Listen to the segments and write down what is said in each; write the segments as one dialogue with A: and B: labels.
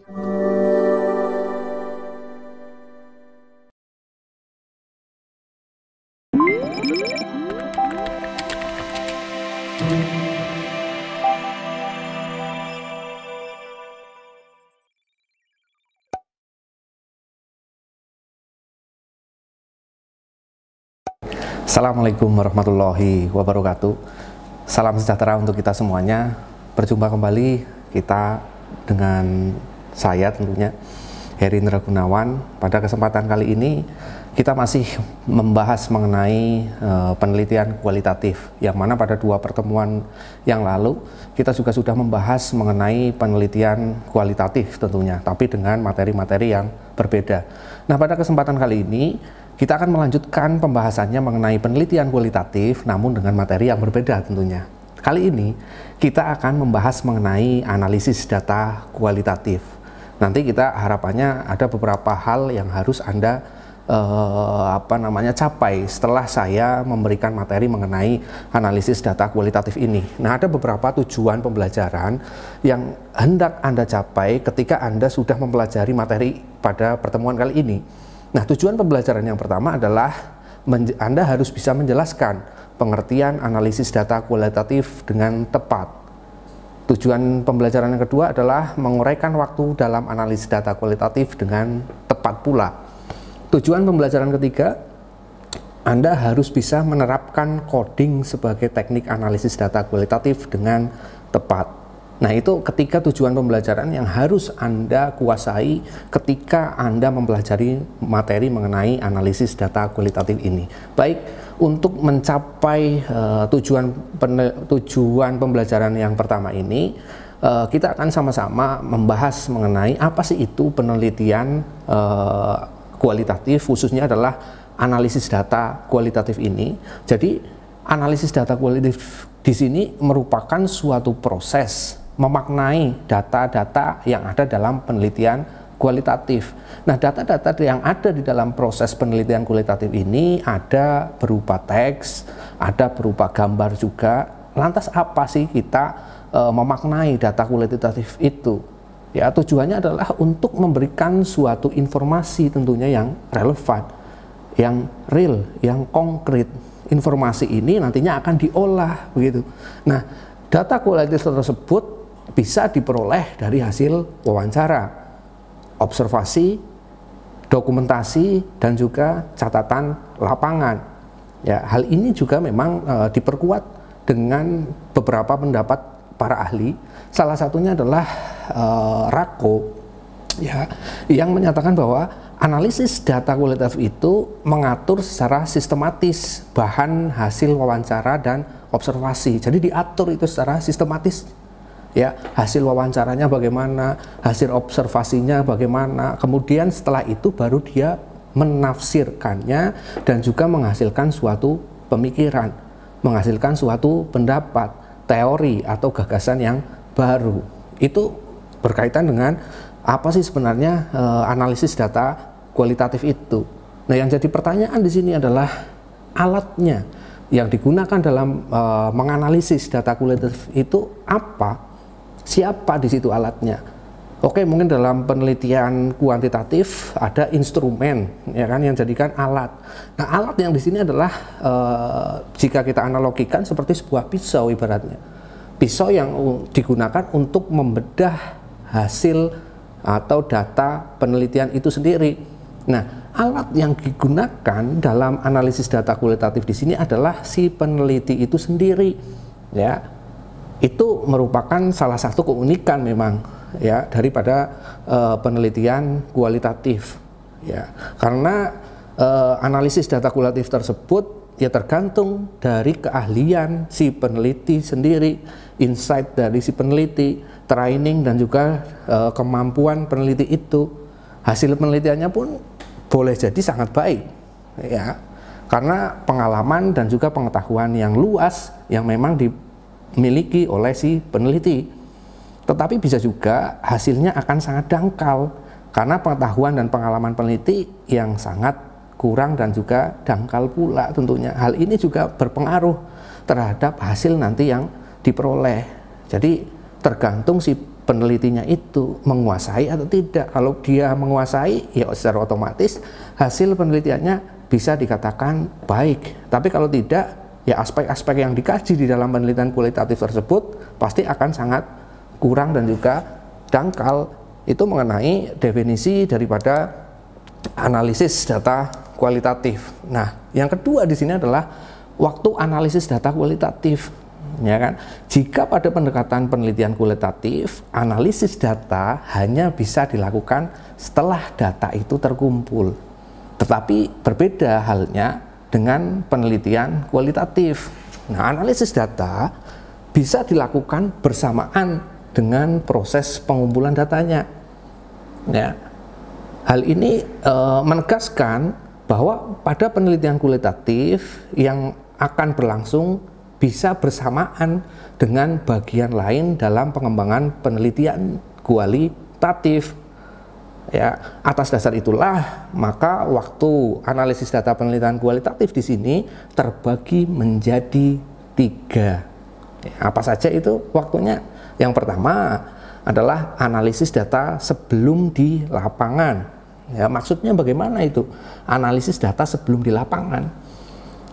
A: Assalamualaikum warahmatullahi wabarakatuh. Salam sejahtera untuk kita semuanya. Berjumpa kembali kita dengan saya tentunya, Heri Indra Gunawan. Pada kesempatan kali ini kita masih membahas mengenai penelitian kualitatif, yang mana pada dua pertemuan yang lalu kita juga sudah membahas mengenai penelitian kualitatif tentunya, tapi dengan materi-materi yang berbeda. Nah, pada kesempatan kali ini kita akan melanjutkan pembahasannya mengenai penelitian kualitatif, namun dengan materi yang berbeda tentunya. Kali ini kita akan membahas mengenai analisis data kualitatif. Nanti kita harapannya ada beberapa hal yang harus Anda capai setelah saya memberikan materi mengenai analisis data kualitatif ini. Nah, ada beberapa tujuan pembelajaran yang hendak Anda capai ketika Anda sudah mempelajari materi pada pertemuan kali ini. Nah, tujuan pembelajaran yang pertama adalah Anda harus bisa menjelaskan pengertian analisis data kualitatif dengan tepat. Tujuan pembelajaran yang kedua adalah menguraikan waktu dalam analisis data kualitatif dengan tepat pula. Tujuan pembelajaran ketiga, Anda harus bisa menerapkan coding sebagai teknik analisis data kualitatif dengan tepat. Nah, itu ketiga tujuan pembelajaran yang harus Anda kuasai ketika Anda mempelajari materi mengenai analisis data kualitatif ini. Baik, untuk mencapai tujuan pembelajaran yang pertama ini, kita akan sama-sama membahas mengenai apa sih itu penelitian kualitatif, khususnya adalah analisis data kualitatif ini. Jadi, analisis data kualitatif di sini merupakan suatu proses memaknai data-data yang ada dalam penelitian kualitatif. Nah, data-data yang ada di dalam proses penelitian kualitatif ini ada berupa teks, ada berupa gambar juga. Lantas apa sih kita memaknai data kualitatif itu? Ya, tujuannya adalah untuk memberikan suatu informasi tentunya yang relevan, yang real, yang konkret. Informasi ini nantinya akan diolah begitu. Nah, data kualitatif tersebut bisa diperoleh dari hasil wawancara, observasi, dokumentasi, dan juga catatan lapangan. Ya, hal ini juga memang diperkuat dengan beberapa pendapat para ahli. Salah satunya adalah Rako, ya, yang menyatakan bahwa analisis data kualitatif itu mengatur secara sistematis bahan hasil wawancara dan observasi. Jadi diatur itu secara sistematis. Ya, hasil wawancaranya bagaimana, hasil observasinya bagaimana, kemudian setelah itu baru dia menafsirkannya dan juga menghasilkan suatu pemikiran, menghasilkan suatu pendapat, teori atau gagasan yang baru. Itu berkaitan dengan apa sih sebenarnya analisis data kualitatif itu. Nah, yang jadi pertanyaan di sini adalah alatnya yang digunakan dalam menganalisis data kualitatif itu apa? Siapa di situ alatnya? Oke, mungkin dalam penelitian kuantitatif ada instrumen, ya kan, yang jadikan alat. Nah, alat yang di sini adalah jika kita analogikan seperti sebuah pisau ibaratnya. Pisau yang digunakan untuk membedah hasil atau data penelitian itu sendiri. Nah, alat yang digunakan dalam analisis data kualitatif di sini adalah si peneliti itu sendiri, ya. Itu merupakan salah satu keunikan memang, ya, daripada penelitian kualitatif, ya, karena analisis data kualitatif tersebut ya tergantung dari keahlian si peneliti sendiri, insight dari si peneliti, training dan juga kemampuan peneliti itu. Hasil penelitiannya pun boleh jadi sangat baik, ya, karena pengalaman dan juga pengetahuan yang luas yang memang dimiliki oleh si peneliti. Tetapi bisa juga hasilnya akan sangat dangkal karena pengetahuan dan pengalaman peneliti yang sangat kurang dan juga dangkal pula tentunya. Hal ini juga berpengaruh terhadap hasil nanti yang diperoleh. Jadi tergantung si penelitinya itu menguasai atau tidak. Kalau dia menguasai, ya secara otomatis hasil penelitiannya bisa dikatakan baik. Tapi kalau tidak, ya aspek-aspek yang dikaji di dalam penelitian kualitatif tersebut pasti akan sangat kurang dan juga dangkal. Itu mengenai definisi daripada analisis data kualitatif. Nah, yang kedua di sini adalah waktu analisis data kualitatif. Ya kan? Jika pada pendekatan penelitian kualitatif, analisis data hanya bisa dilakukan setelah data itu terkumpul. Tetapi berbeda halnya dengan penelitian kualitatif. Nah, analisis data bisa dilakukan bersamaan dengan proses pengumpulan datanya. Ya. Hal ini menegaskan bahwa pada penelitian kualitatif yang akan berlangsung bisa bersamaan dengan bagian lain dalam pengembangan penelitian kualitatif. Ya, atas dasar itulah maka waktu analisis data penelitian kualitatif di sini terbagi menjadi 3. Ya, apa saja itu waktunya? Yang pertama adalah analisis data sebelum di lapangan. Ya, maksudnya bagaimana itu? Analisis data sebelum di lapangan.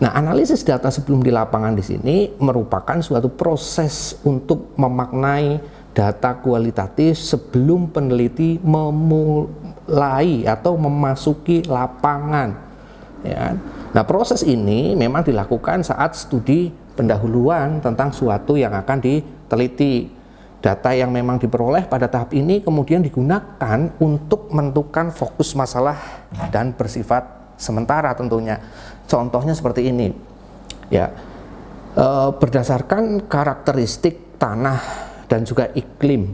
A: Nah, analisis data sebelum di lapangan di sini merupakan suatu proses untuk memaknai data kualitatif sebelum peneliti memulai atau memasuki lapangan. Ya. Nah, proses ini memang dilakukan saat studi pendahuluan tentang suatu yang akan diteliti. Data yang memang diperoleh pada tahap ini kemudian digunakan untuk menentukan fokus masalah dan bersifat sementara tentunya. Contohnya seperti ini, ya, berdasarkan karakteristik tanah dan juga iklim,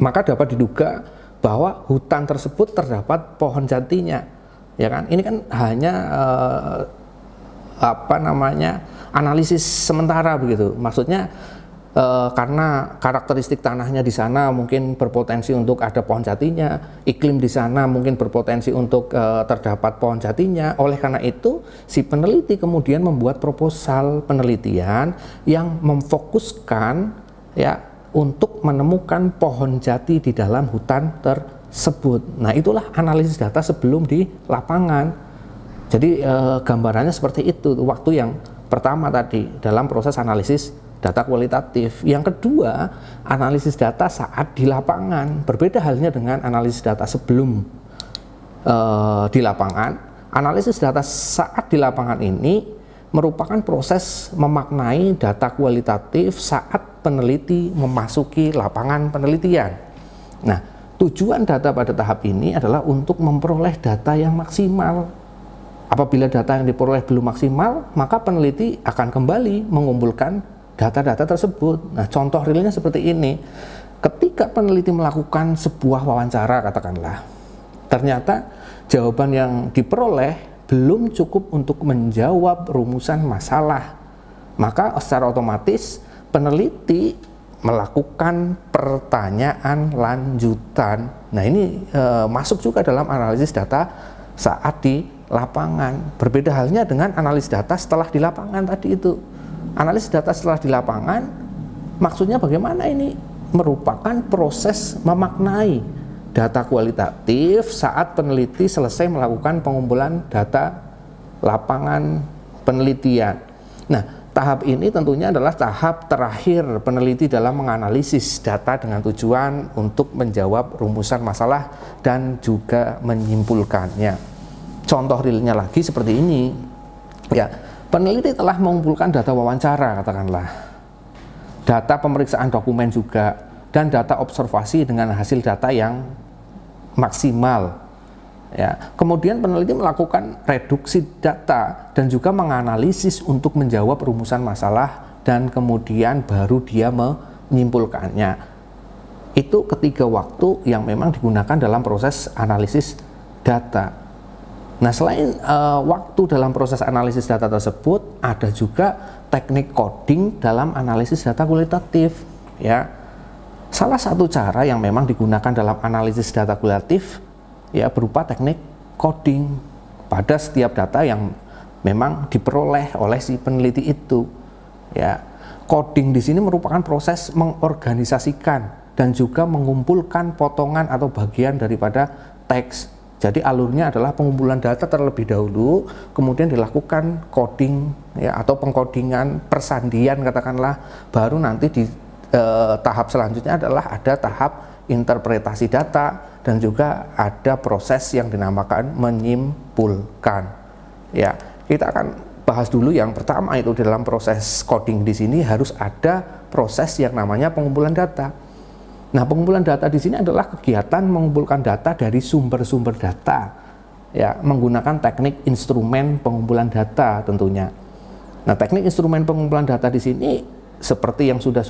A: maka dapat diduga bahwa hutan tersebut terdapat pohon jatinya, ya kan? Ini kan hanya analisis sementara begitu. Maksudnya karena karakteristik tanahnya di sana mungkin berpotensi untuk ada pohon jatinya, iklim di sana mungkin berpotensi untuk terdapat pohon jatinya. Oleh karena itu, si peneliti kemudian membuat proposal penelitian yang memfokuskan ya untuk menemukan pohon jati di dalam hutan tersebut. Nah, itulah analisis data sebelum di lapangan. Jadi gambarannya seperti itu, waktu yang pertama tadi dalam proses analisis data kualitatif. Yang kedua, analisis data saat di lapangan. Berbeda halnya dengan analisis data sebelum di lapangan. Analisis data saat di lapangan ini merupakan proses memaknai data kualitatif saat peneliti memasuki lapangan penelitian. Nah, tujuan data pada tahap ini adalah untuk memperoleh data yang maksimal. Apabila data yang diperoleh belum maksimal, maka peneliti akan kembali mengumpulkan data-data tersebut. Nah, contoh realnya seperti ini. Ketika peneliti melakukan sebuah wawancara, katakanlah, ternyata jawaban yang diperoleh belum cukup untuk menjawab rumusan masalah, maka secara otomatis peneliti melakukan pertanyaan lanjutan. Nah, ini masuk juga dalam analisis data saat di lapangan. Berbeda halnya dengan analisis data setelah di lapangan tadi itu. Analisis data setelah di lapangan maksudnya bagaimana ini? Merupakan proses memaknai data kualitatif saat peneliti selesai melakukan pengumpulan data lapangan penelitian. Nah, tahap ini tentunya adalah tahap terakhir peneliti dalam menganalisis data dengan tujuan untuk menjawab rumusan masalah dan juga menyimpulkannya. Contoh realnya lagi seperti ini. Ya, peneliti telah mengumpulkan data wawancara, katakanlah, data pemeriksaan dokumen juga, dan data observasi dengan hasil data yang maksimal. Ya, kemudian peneliti melakukan reduksi data dan juga menganalisis untuk menjawab rumusan masalah dan kemudian baru dia menyimpulkannya. Itu ketiga waktu yang memang digunakan dalam proses analisis data. Nah, selain waktu dalam proses analisis data tersebut, ada juga teknik coding dalam analisis data kualitatif. Ya, salah satu cara yang memang digunakan dalam analisis data kualitatif ya berupa teknik coding pada setiap data yang memang diperoleh oleh si peneliti itu. Ya, coding di sini merupakan proses mengorganisasikan dan juga mengumpulkan potongan atau bagian daripada teks. Jadi alurnya adalah pengumpulan data terlebih dahulu, kemudian dilakukan coding ya, atau pengkodingan, persandian katakanlah, baru nanti di tahap selanjutnya adalah ada tahap interpretasi data dan juga ada proses yang dinamakan menyimpulkan. Ya, kita akan bahas dulu yang pertama itu dalam proses coding di sini harus ada proses yang namanya pengumpulan data. Nah, pengumpulan data di sini adalah kegiatan mengumpulkan data dari sumber-sumber data, ya, menggunakan teknik instrumen pengumpulan data tentunya. Nah, teknik instrumen pengumpulan data di sini seperti yang sudah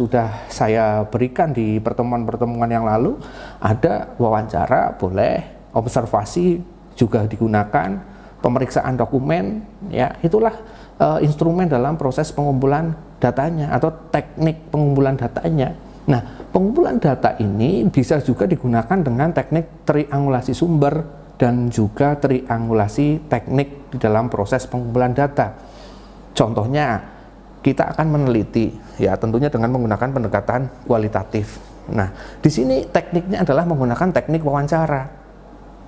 A: saya berikan di pertemuan-pertemuan yang lalu, ada wawancara, boleh, observasi juga digunakan, pemeriksaan dokumen, ya, itulah instrumen dalam proses pengumpulan datanya atau teknik pengumpulan datanya. Nah, pengumpulan data ini bisa juga digunakan dengan teknik triangulasi sumber dan juga triangulasi teknik di dalam proses pengumpulan data. Contohnya, kita akan meneliti, ya, tentunya dengan menggunakan pendekatan kualitatif. Nah, di sini tekniknya adalah menggunakan teknik wawancara.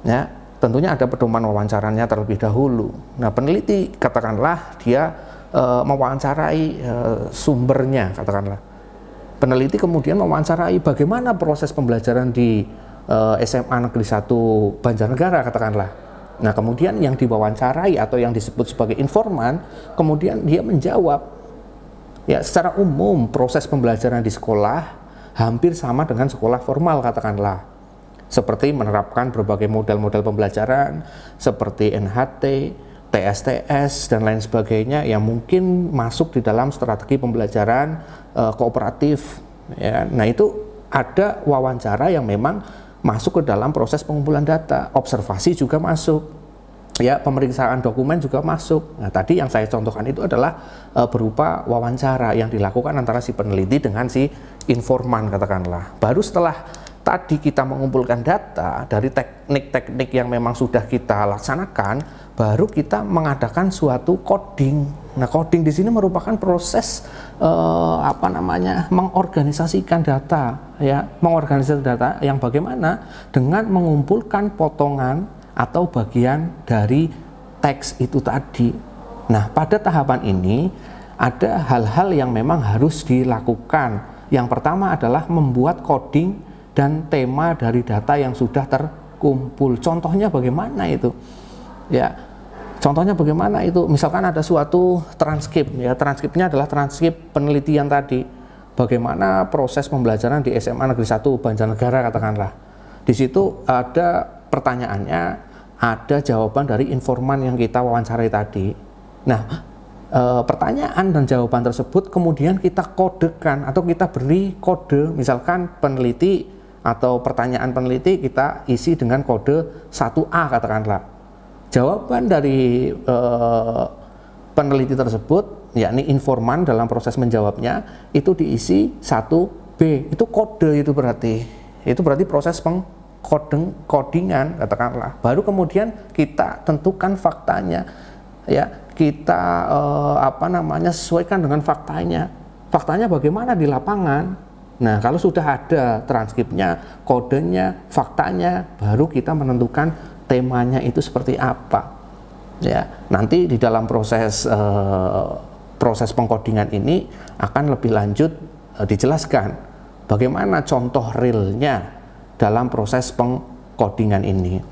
A: Ya, tentunya ada pedoman wawancaranya terlebih dahulu. Nah, peneliti katakanlah dia mewawancarai sumbernya, katakanlah. Peneliti kemudian mewawancarai bagaimana proses pembelajaran di SMA Negeri 1 Banjarnegara katakanlah. Nah, kemudian yang diwawancarai atau yang disebut sebagai informan, kemudian dia menjawab, ya, secara umum proses pembelajaran di sekolah hampir sama dengan sekolah formal katakanlah. Seperti menerapkan berbagai model-model pembelajaran seperti NHT, TSTS dan lain sebagainya yang mungkin masuk di dalam strategi pembelajaran kooperatif, ya. Nah, itu ada wawancara yang memang masuk ke dalam proses pengumpulan data, observasi juga masuk, ya, pemeriksaan dokumen juga masuk. Nah, tadi yang saya contohkan itu adalah berupa wawancara yang dilakukan antara si peneliti dengan si informan katakanlah. Baru setelah tadi kita mengumpulkan data dari teknik-teknik yang memang sudah kita laksanakan, baru kita mengadakan suatu coding. Nah, coding di sini merupakan proses mengorganisasikan data, ya, mengorganisasi data yang bagaimana dengan mengumpulkan potongan atau bagian dari teks itu tadi. Nah, pada tahapan ini ada hal-hal yang memang harus dilakukan. Yang pertama adalah membuat coding dan tema dari data yang sudah terkumpul. Contohnya bagaimana itu? Ya, contohnya bagaimana itu? Misalkan ada suatu transkrip, ya, transkripnya adalah transkrip penelitian tadi. Bagaimana proses pembelajaran di SMA Negeri 1 Banjarnegara katakanlah. Di situ ada pertanyaannya, ada jawaban dari informan yang kita wawancarai tadi. Nah, pertanyaan dan jawaban tersebut kemudian kita kodekan atau kita beri kode, misalkan peneliti atau pertanyaan peneliti kita isi dengan kode 1A katakanlah. Jawaban dari peneliti tersebut, yakni informan dalam proses menjawabnya, itu diisi 1B. Itu kode, itu berarti proses codingan katakanlah. Baru kemudian kita tentukan faktanya, ya, kita sesuaikan dengan faktanya. Faktanya bagaimana di lapangan? Nah, kalau sudah ada transkripnya, kodenya, faktanya, baru kita menentukan temanya itu seperti apa. Ya, nanti di dalam proses pengkodingan ini akan lebih lanjut dijelaskan bagaimana contoh realnya dalam proses pengkodingan ini.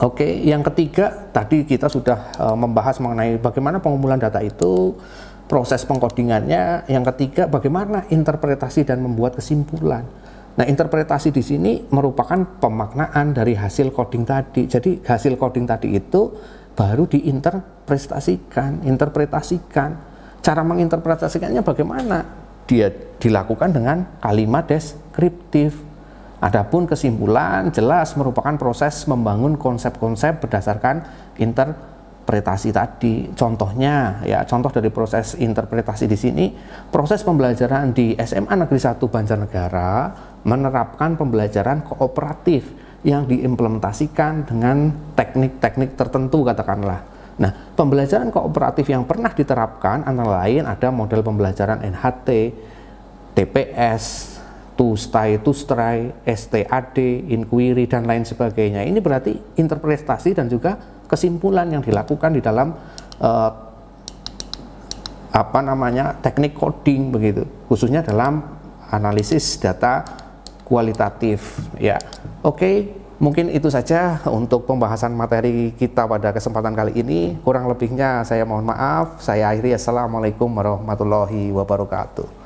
A: Oke, yang ketiga tadi kita sudah membahas mengenai bagaimana pengumpulan data itu, proses pengkodingannya. Yang ketiga, bagaimana interpretasi dan membuat kesimpulan. Nah, interpretasi di sini merupakan pemaknaan dari hasil coding tadi. Jadi hasil coding tadi itu baru diinterpretasikan, Cara menginterpretasikannya bagaimana? Dia dilakukan dengan kalimat deskriptif. Adapun kesimpulan jelas merupakan proses membangun konsep-konsep berdasarkan interpretasi tadi. Contohnya, ya, contoh dari proses interpretasi di sini, proses pembelajaran di SMA Negeri 1 Banjarnegara menerapkan pembelajaran kooperatif yang diimplementasikan dengan teknik-teknik tertentu katakanlah. Nah, pembelajaran kooperatif yang pernah diterapkan antara lain ada model pembelajaran NHT, TPS, to stay, to stray, STAD, inquiry, dan lain sebagainya. Ini berarti interpretasi dan juga kesimpulan yang dilakukan di dalam teknik coding begitu, khususnya dalam analisis data kualitatif ya. Oke, mungkin itu saja untuk pembahasan materi kita pada kesempatan kali ini. Kurang lebihnya saya mohon maaf. Saya akhiri. Assalamualaikum warahmatullahi wabarakatuh.